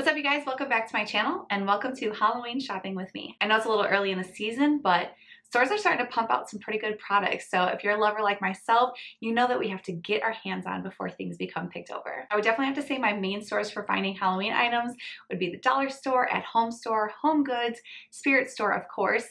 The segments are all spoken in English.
What's up, you guys? Welcome back to my channel and welcome to Halloween shopping with me. I know it's a little early in the season, but stores are starting to pump out some pretty good products. So if you're a lover like myself, you know that we have to get our hands on before things become picked over. I would definitely have to say my main source for finding Halloween items would be the dollar store, at home store, home goods, spirit store, of course,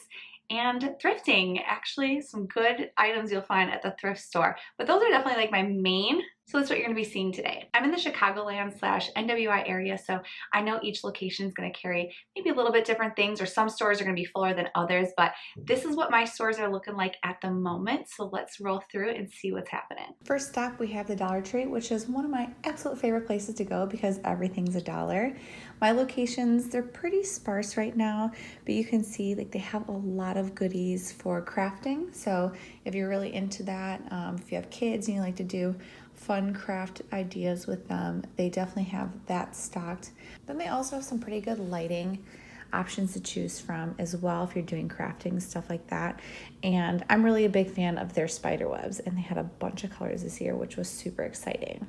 and thrifting. Actually, some good items you'll find at the thrift store, but those are definitely like my main. So that's what you're going to be seeing today. I'm in the Chicagoland / NWI area, so I know each location is going to carry maybe a little bit different things, or some stores are going to be fuller than others, but this is what my stores are looking like at the moment. So let's roll through and see what's happening. First stop, we have the Dollar Tree, which is one of my absolute favorite places to go because everything's $1. My locations, they're pretty sparse right now, but you can see like they have a lot of goodies for crafting. So if you're really into that, if you have kids and you like to do fun craft ideas with them, they definitely have that stocked. Then they also have some pretty good lighting options to choose from as well if you're doing crafting, stuff like that. And I'm really a big fan of their spider webs, and they had a bunch of colors this year, which was super exciting.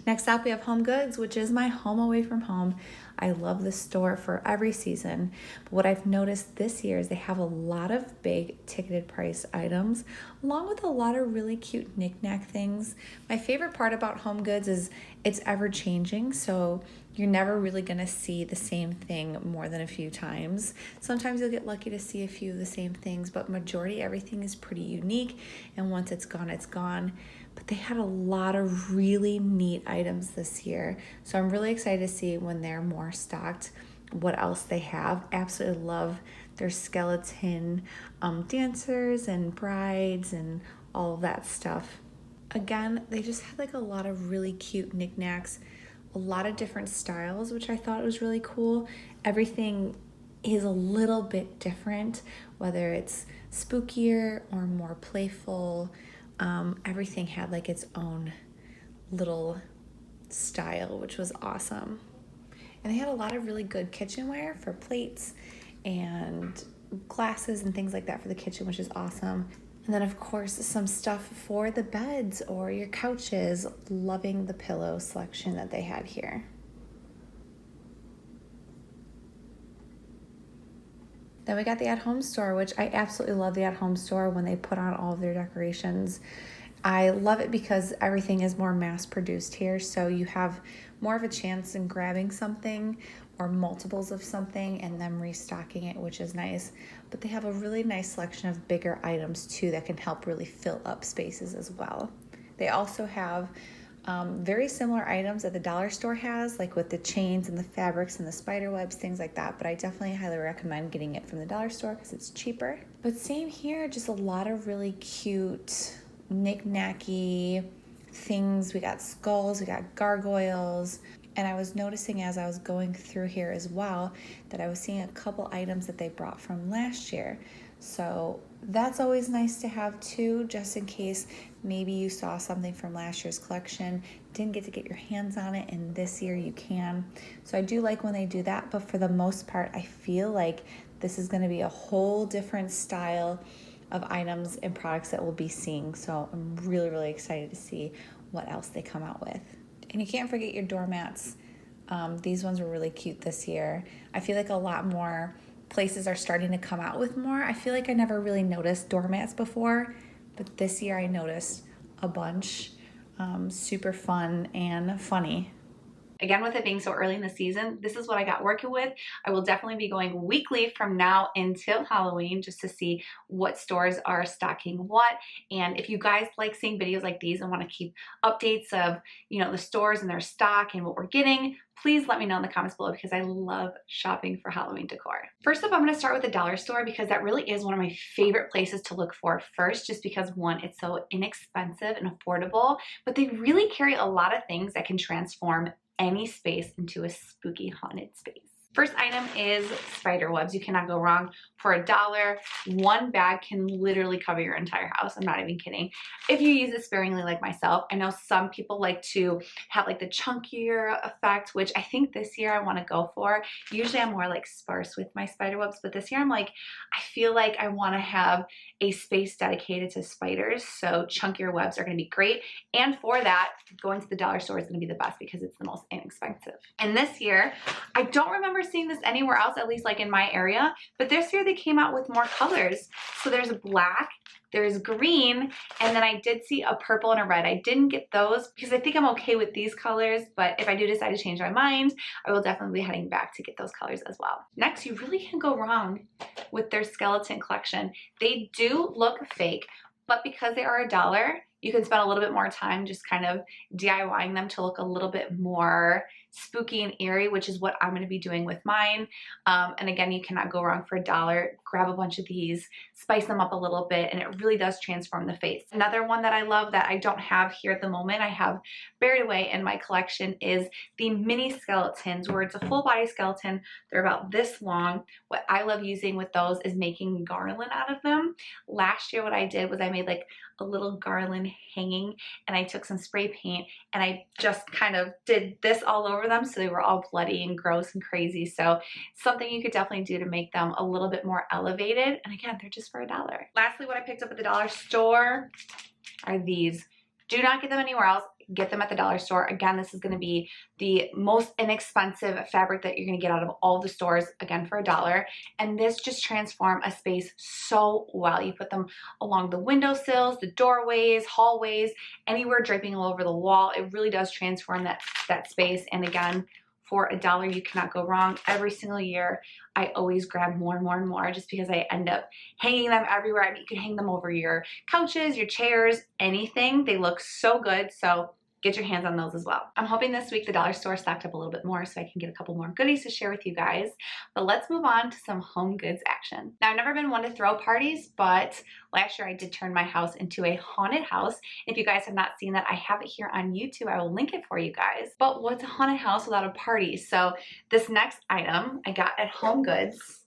Next up, we have Home Goods, which is my home away from home. I love this store for every season, but what I've noticed this year is they have a lot of big ticketed price items, along with a lot of really cute knickknack things. My favorite part about Home Goods is it's ever changing, so you're never really gonna see the same thing more than a few times. Sometimes you'll get lucky to see a few of the same things, but majority everything is pretty unique, and once it's gone, it's gone. But they had a lot of really neat items this year, so I'm really excited to see when they're more stocked what else they have. Absolutely love their skeleton dancers and brides and all of that stuff. Again, they just had like a lot of really cute knickknacks, a lot of different styles, which I thought was really cool. Everything is a little bit different, whether it's spookier or more playful. Everything had like its own little style, which was awesome. And they had a lot of really good kitchenware for plates and glasses and things like that for the kitchen, which is awesome. And then of course some stuff for the beds or your couches. Loving the pillow selection that they had here. Then we got the at-home store, which I absolutely love the at-home store when they put on all of their decorations. I love it because everything is more mass-produced here, so you have more of a chance in grabbing something or multiples of something and then restocking it, which is nice. But they have a really nice selection of bigger items too that can help really fill up spaces as well. They also have very similar items that the dollar store has, like with the chains and the fabrics and the spider webs, things like that, but I definitely highly recommend getting it from the dollar store because it's cheaper. But same here, just a lot of really cute knick-knacky things. We got skulls, we got gargoyles, and I was noticing as I was going through here as well that I was seeing a couple items that they brought from last year. So that's always nice to have too, just in case maybe you saw something from last year's collection, didn't get to get your hands on it, and this year you can. So I do like when they do that, but for the most part, I feel like this is going to be a whole different style of items and products that we'll be seeing. So I'm really, really excited to see what else they come out with. And you can't forget your doormats. These ones were really cute this year. I feel like a lot more places are starting to come out with more. I feel like I never really noticed doormats before, but this year I noticed a bunch. Super fun and funny. Again, with it being so early in the season, this is what I got working with. I will definitely be going weekly from now until Halloween just to see what stores are stocking what. And if you guys like seeing videos like these and want to keep updates of, the stores and their stock and what we're getting, please let me know in the comments below because I love shopping for Halloween decor. First up, I'm going to start with the dollar store because that really is one of my favorite places to look for first, just because one, it's so inexpensive and affordable, but they really carry a lot of things that can transform any space into a spooky haunted space. First item is spider webs. You cannot go wrong. For $1, one bag can literally cover your entire house. I'm not even kidding. If you use it sparingly like myself, I know some people like to have like the chunkier effect, which I think this year I want to go for. Usually I'm more like sparse with my spider webs, but this year I'm like, I feel like I want to have a space dedicated to spiders. So chunkier webs are going to be great. And for that, going to the dollar store is going to be the best because it's the most inexpensive. And this year, I don't remember seeing this anywhere else, at least like in my area, but this year they came out with more colors. So there's black, there's green, and then I did see a purple and a red. I didn't get those because I think I'm okay with these colors, but if I do decide to change my mind, I will definitely be heading back to get those colors as well. Next, you really can't go wrong with their skeleton collection. They do look fake, but because they are $1, you can spend a little bit more time just kind of DIYing them to look a little bit more spooky and eerie, which is what I'm going to be doing with mine. And again, you cannot go wrong for $1. Grab a bunch of these, spice them up a little bit, and it really does transform the face. Another one that I love that I don't have here at the moment, I have buried away in my collection, is the mini skeletons, where it's a full body skeleton. They're about this long. What I love using with those is making garland out of them. Last year what I did was I made like a little garland hanging, and I took some spray paint and I just kind of did this all over them so they were all bloody and gross and crazy. So something you could definitely do to make them a little bit more elevated. And again, they're just for $1. Lastly, what I picked up at the dollar store are these. Do not get them anywhere else. Get them at the dollar store. Again, this is going to be the most inexpensive fabric that you're going to get out of all the stores, again for $1. And this just transforms a space so well. You put them along the windowsills, the doorways, hallways, anywhere draping all over the wall. It really does transform that space. And again, for $1, you cannot go wrong. Every single year, I always grab more and more and more just because I end up hanging them everywhere. I mean, you can hang them over your couches, your chairs, anything. They look so good. So get your hands on those as well. I'm hoping this week the dollar store stocked up a little bit more so I can get a couple more goodies to share with you guys. But let's move on to some home goods action. Now, I've never been one to throw parties, but last year I did turn my house into a haunted house. If you guys have not seen that, I have it here on YouTube. I will link it for you guys. But what's a haunted house without a party? So this next item I got at Home Goods.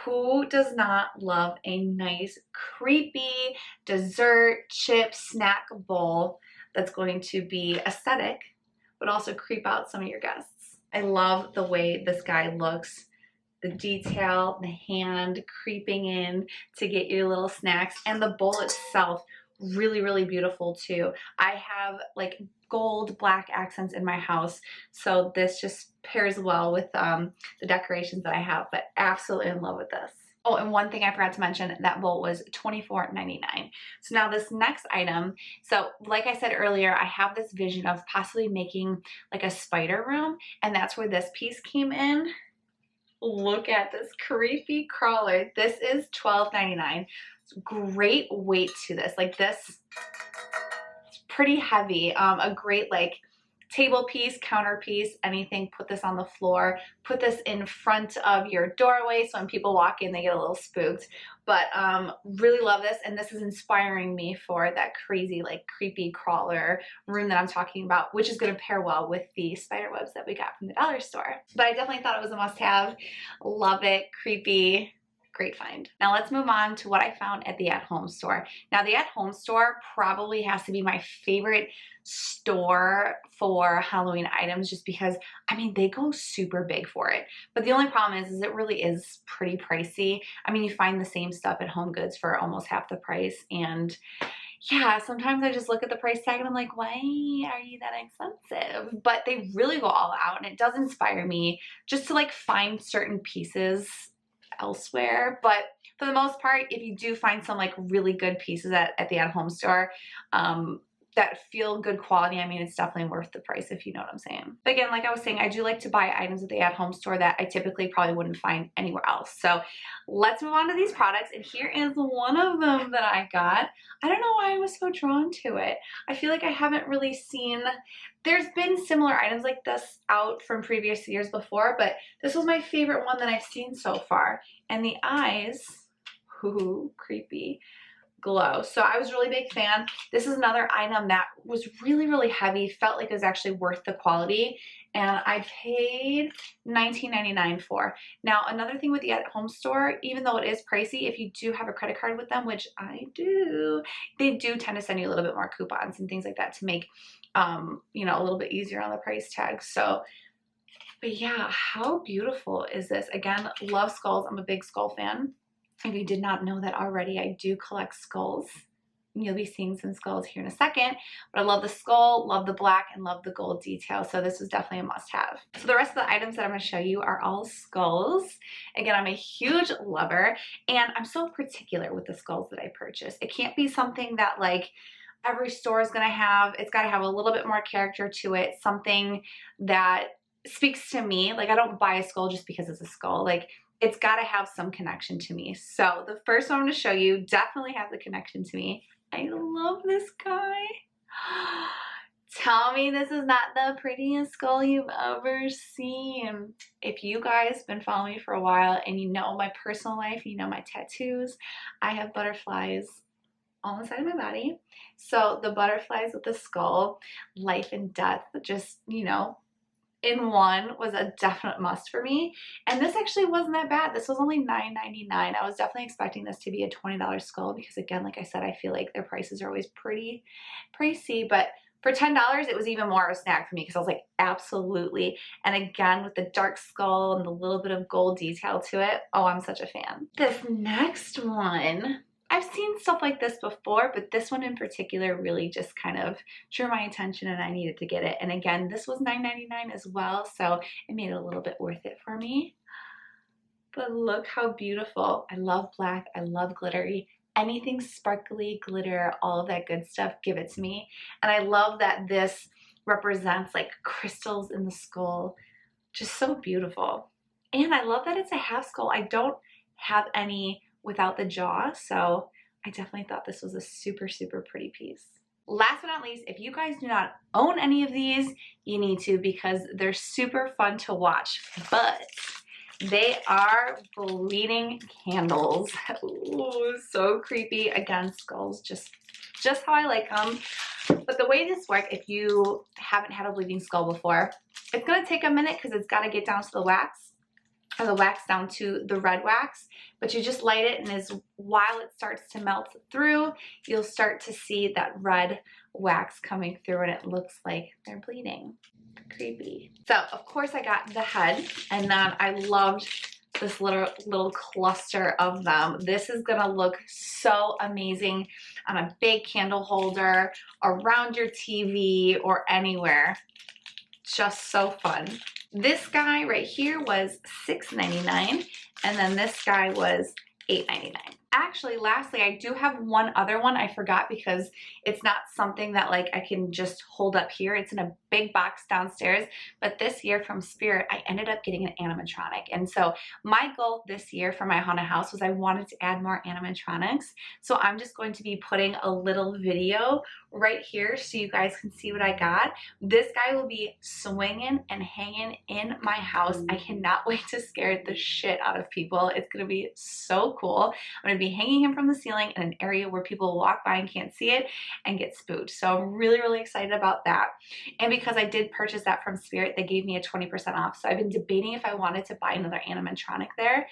Who does not love a nice, creepy dessert chip snack bowl that's going to be aesthetic, but also creep out some of your guests? I love the way this guy looks. The detail, the hand creeping in to get your little snacks, and the bowl itself, really, really beautiful too. I have like gold, black accents in my house, so this just pairs well with the decorations that I have, but absolutely in love with this. Oh, and one thing I forgot to mention, that bowl was $24.99. So now this next item, so like I said earlier, I have this vision of possibly making like a spider room, and that's where this piece came in. Look at this creepy crawler. This is $12.99. Great weight to this. Like this, it's pretty heavy. A great like table piece, counter piece, anything. Put this on the floor. Put this in front of your doorway so when people walk in, they get a little spooked. But really love this, and this is inspiring me for that crazy, like creepy crawler room that I'm talking about, which is going to pair well with the spider webs that we got from the dollar store. But I definitely thought it was a must-have. Love it. Creepy. Great find. Now let's move on to what I found at the at-home store. Now the at-home store probably has to be my favorite store for Halloween items, just because, I mean, they go super big for it. But the only problem is it really is pretty pricey. I mean, you find the same stuff at Home Goods for almost half the price, and yeah, sometimes I just look at the price tag and I'm like, why are you that expensive? But they really go all out, and it does inspire me just to like find certain pieces elsewhere. But for the most part, if you do find some like really good pieces at the at-home store that feel good quality, I mean, it's definitely worth the price, if you know what I'm saying. But again, like I was saying, I do like to buy items at the at-home store that I typically probably wouldn't find anywhere else. So let's move on to these products, and here is one of them that I got. I don't know why I was so drawn to it. I feel like I haven't really seen, there's been similar items like this out from previous years before, but this was my favorite one that I've seen so far. And the eyes, ooh, creepy, glow. So I was a really big fan. This is another item that was really, really heavy, felt like it was actually worth the quality, and I paid $19.99 for. Now, another thing with the at-home store, even though it is pricey, if you do have a credit card with them, which I do, they do tend to send you a little bit more coupons and things like that to make, you know, a little bit easier on the price tag. So, but yeah, how beautiful is this? Again, love skulls. I'm a big skull fan. If you did not know that already, I do collect skulls. You'll be seeing some skulls here in a second, but I love the skull, love the black, and love the gold detail. So this was definitely a must-have. So the rest of the items that I'm going to show you are all skulls. Again, I'm a huge lover, and I'm so particular with the skulls that I purchase. It can't be something that like every store is going to have. It's got to have a little bit more character to it, something that speaks to me. Like, I don't buy a skull just because it's a skull. Like, it's got to have some connection to me. So the first one I'm going to show you definitely has a connection to me. I love this guy. Tell me this is not the prettiest skull you've ever seen. If you guys have been following me for a while and you know my personal life, you know my tattoos, I have butterflies on the side of my body. So the butterflies with the skull, life and death, just, you know, in one was a definite must for me. And this actually wasn't that bad. This was only $9.99. I was definitely expecting this to be a $20 skull because, again, like I said, I feel like their prices are always pretty pricey. But for $10, it was even more of a snack for me because I was like, absolutely. And again, with the dark skull and the little bit of gold detail to it, oh, I'm such a fan. This next one, I've seen stuff like this before, but this one in particular really just kind of drew my attention and I needed to get it. And again, this was $9.99 as well, so it made it a little bit worth it for me. But look how beautiful. I love black. I love glittery. Anything sparkly, glitter, all of that good stuff, give it to me. And I love that this represents like crystals in the skull. Just so beautiful. And I love that it's a half skull. I don't have any without the jaw, so I definitely thought this was a super, super pretty piece. Last but not least, if you guys do not own any of these, you need to because they're super fun to watch, but they are bleeding candles. Ooh, so creepy. Again, skulls, just how I like them. But the way this works, if you haven't had a bleeding skull before, it's gonna take a minute because it's gotta get down to the wax, or the wax down to the red wax, but you just light it, and while it starts to melt through, you'll start to see that red wax coming through, and it looks like they're bleeding. Creepy. So of course I got the head, and then I loved this little cluster of them. This is gonna look so amazing on a big candle holder, around your TV, or anywhere. Just so fun. This guy right here was $6.99, and then this guy was $8.99. Actually, lastly, I do have one other one I forgot because it's not something that like I can just hold up here. It's in a big box downstairs, but this year from Spirit, I ended up getting an animatronic. And so my goal this year for my haunted house was I wanted to add more animatronics. So I'm just going to be putting a little video right here so you guys can see what I got. This guy will be swinging and hanging in my house. I cannot wait to scare the shit out of people. It's gonna be so cool. I'm gonna be hanging him from the ceiling in an area where people walk by and can't see it and get spooked. So I'm really, really excited about that. And because I did purchase that from Spirit, they gave me a 20% off. So I've been debating if I wanted to buy another animatronic there.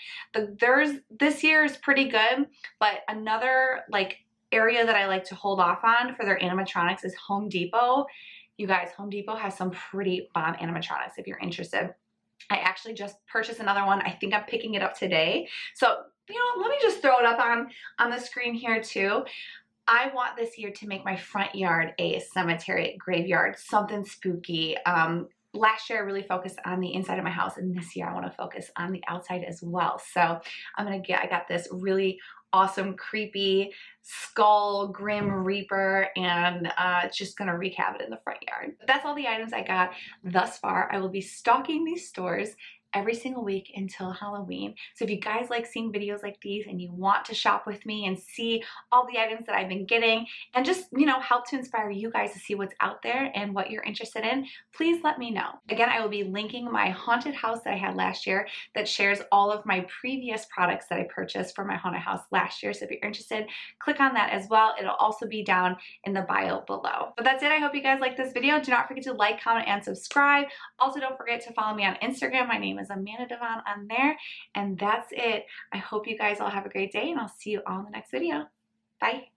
This year is pretty good, but another like area that I like to hold off on for their animatronics is Home Depot. You guys, Home Depot has some pretty bomb animatronics if you're interested. I actually just purchased another one. I think I'm picking it up today. So, you know, let me just throw it up on the screen here too. I want this year to make my front yard a cemetery, graveyard, something spooky. Last year I really focused on the inside of my house, and this year I want to focus on the outside as well. So I got this really awesome, creepy skull, grim reaper, and just gonna wreak havoc in the front yard. But that's all the items I got thus far. I will be stalking these stores every single week until Halloween. So if you guys like seeing videos like these and you want to shop with me and see all the items that I've been getting and just, help to inspire you guys to see what's out there and what you're interested in, please let me know. Again, I will be linking my haunted house that I had last year that shares all of my previous products that I purchased for my haunted house last year. So if you're interested, click on that as well. It'll also be down in the bio below. But that's it. I hope you guys like this video. Do not forget to like, comment, and subscribe. Also, don't forget to follow me on Instagram. My name is Devon on there. And that's it. I hope you guys all have a great day, and I'll see you all in the next video. Bye.